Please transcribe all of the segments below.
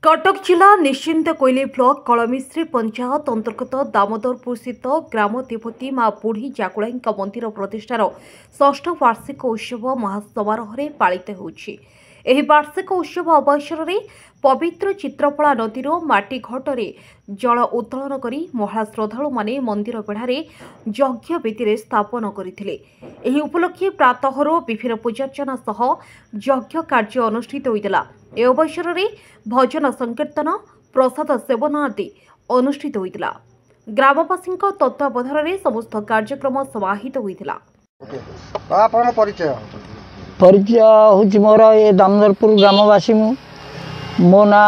कटक जिला निश्चिंत कोइली ब्लॉक कलमिश्री पंचायत अंतर्गत दामोदरपुर स्थित ग्राम देवती मां बुढ़ी जाकुलाई मंदिर प्रतिष्ठार 6ठ वार्षिक उत्सव महासमारोह पालित होउछि। एही वार्षिक उत्सव अवसर में पवित्र चित्रपड़ा नदीर माटी घटरे जल उत्तोलन करी महिला श्रद्धालु माने मंदिर बेढ़ारे यज्ञ वेदी स्थापन करथिले। एही उपलक्षे प्रातःरू विभिन्न पूजार्चना सह यज्ञ कार्य अनुष्ठित होइतला। ए अवसर में भजन संकीर्तन प्रसाद सेवन आदि अनुष्ठित होइतला। ग्रामवासी तत्वावधान में समस्त कार्यक्रम समाहित होइतला। परिचय हूँ मोर ये दामोदरपुर ग्रामवासी मो ना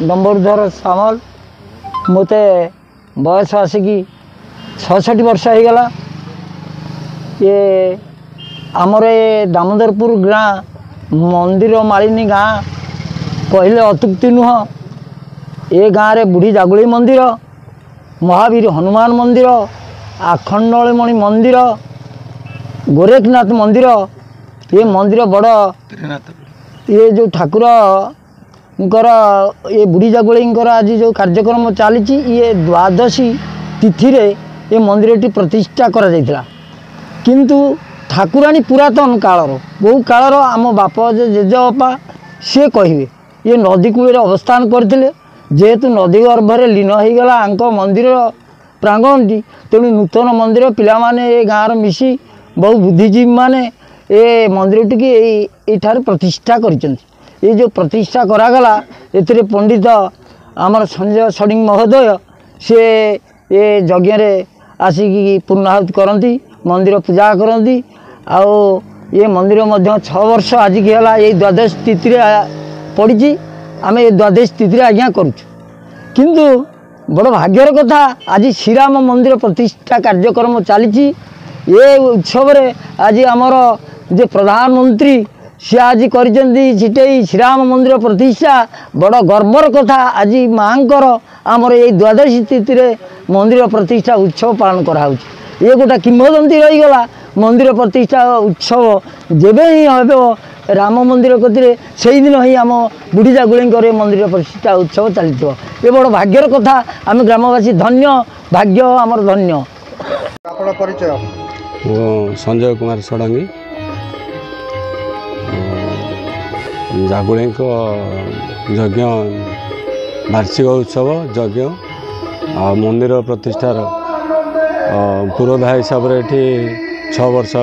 डम्बरधर सामल मते बयस आसिकी 66 वर्ष हो गला। ये आमर ये दामोदरपुर गाँ मंदिर मालिनी गाँ कहले अत्युक्ति नुह। ये गाँव रे बुढ़ी जागुली मंदिर, महावीर हनुमान मंदिर, आखंडमणि मंदिर, गोरखनाथ मंदिर, ये मंदिर बड़ ये जो ठाकुर ये बुढ़ी जागुली आज जो कार्यक्रम चली ये द्वादशी तिथि रे ये मंदिर प्रतिष्ठा करा जायतिला। किंतु ठाकुराणी पुरातन कालर बहु कालर आम बाप जेजेबापा सी कहे ये नदी कूल अवस्थान करते जेहेतु नदी गर्भर लीन हो गला आंक मंदिर प्रांगणटी तेणु नूतन मंदिर पिला माने ये गाँव मिसी बहु बुद्धिजीवी माने ये मंदिर टी प्रतिष्ठा करिसेंती। ये जो प्रतिष्ठा करागला एथिरे पंडित आमर संजय षडिंग महोदय से ये यज्ञ आसिकी पूर्णाहुति करती मंदिर पूजा करती। आओ ये मंदिर मध्य 6 वर्ष आज की है ये द्वादश तिथि पड़ी आम ये द्वादश तिथि आज्ञा करुचु। किंतु बड़ भाग्यर कथा आज श्रीराम मंदिर प्रतिष्ठा कार्यक्रम चली ये उत्सव आज आमर जे प्रधानमंत्री सी आज करिसेंती श्रीराम मंदिर प्रतिष्ठा बड़ गर्वर कथा। आज माँकर आमर ये द्वादशी तिथि मंदिर प्रतिष्ठा उत्सव पालन कराऊँच। ये गोटा किंवदंती रहीगला मंदिर प्रतिष्ठा उत्सव जेबे ही हम राम मंदिर कतिरे से दिन ही आम बुढ़ी जागुली मंदिर प्रतिष्ठा उत्सव चली ये बड़ भाग्यर कथा। आम ग्रामवासी धन्य भाग्य आमर धन्य। परिचय संजय कुमार षडंगी जागुली यज्ञ वार्षिक उत्सव यज्ञ मंदिर प्रतिष्ठार पुरोधा हिसाब से 6 वर्ष है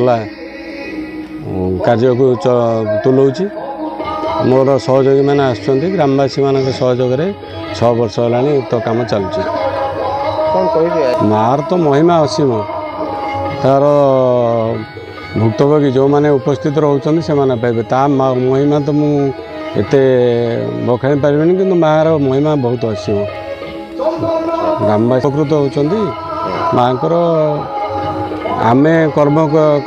कार्य को तुलाऊँच। मोर सहयोगी मैंने आसुँच ग्रामवासी मान सहयोग 6 वर्ष है तो कम चलुची। मार तो महिमा असीम तार भुक्तभोगी जो मैंने उपस्थित रोचन से पाइबे ता महिमा तो मुझे बखाणी पारे कि मार महिमा बहुत असीम। ग्रामवासी उपकृत होती माँ आम कर्म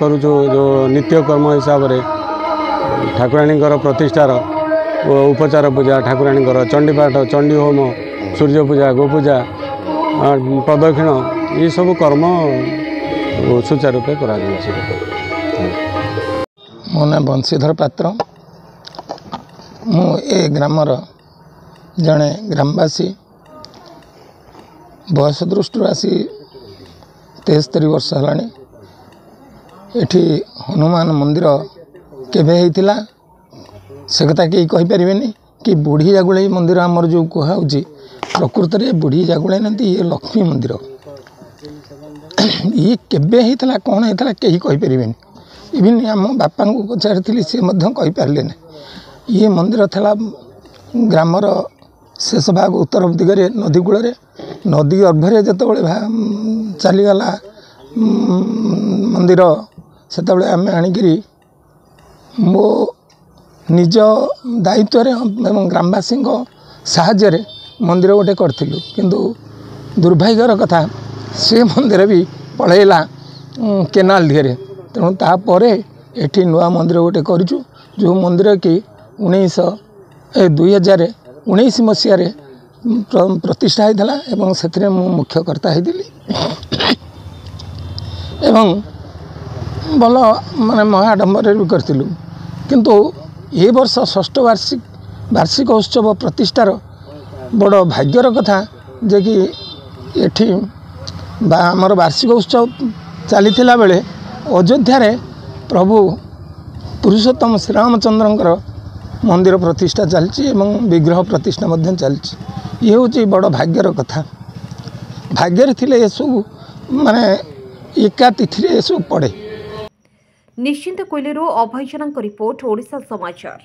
करुचु जो नित्य कर्म हिसाब से ठाकुराणी प्रतिष्ठार उपचार पूजा ठाकुराणी चंडीपाठ चंडी होम सूर्य पूजा गोपूजा प्रदक्षिण ये सब कर्म सुचारू रूपे करा। मो ना बंशीधर पात्र मु ए ग्रामर जड़े ग्रामवासी बयस दृष्टि आसी 73 वर्ष है। एठी हनुमान मंदिर केबे होइतिला से कथा कहीं कहीपर कि बुढ़ी जागुड़ी मंदिर आमर जो कहुच्छी प्रकृत में बुढ़ी जागुड़ा ना ये लक्ष्मी मंदिर ये केबे होता कौन होता कहीं कहीपर इवन आम बापा को पचारि सी कहीपारे ना ये मंदिर था ग्रामर शेष भाग उत्तर दिगरे नदी कूल नदी गर्भरे जो चलीगला मंदिर से आम आणिकी मो निज दायित्व एवं ग्रामवासी साहाय्य मंदिर गोटे करूँ किंतु दुर्भाग्यर कथा से मंदिर भी पलैला केनाल दिहरे तेणु तापर एठी नुआ मंदिर गोटे करूँ जो मंदिर कि 2019 मसीह प्रतिष्ठा होता एवं से मुख्यकर्ता होती एवं भल माने महाडंबर भी करूँ किंतु ये वर्ष षष्ठ वार्षिक उत्सव प्रतिष्ठार बड़ भाग्यर कथा जे कि एठी आमर वार्षिक उत्सव चली बेले अयोध्या प्रभु पुरुषोत्तम श्रीरामचंद्र मंदिर प्रतिष्ठा चलती विग्रह प्रतिष्ठा चलती ये हूँ बड़ भाग्यर कथा भाग्य थिले ये सब माने एका तिथि ये सब पड़े। निश्चिंत कोइलेरो अभय जनक रिपोर्ट ओडिशा समाचार।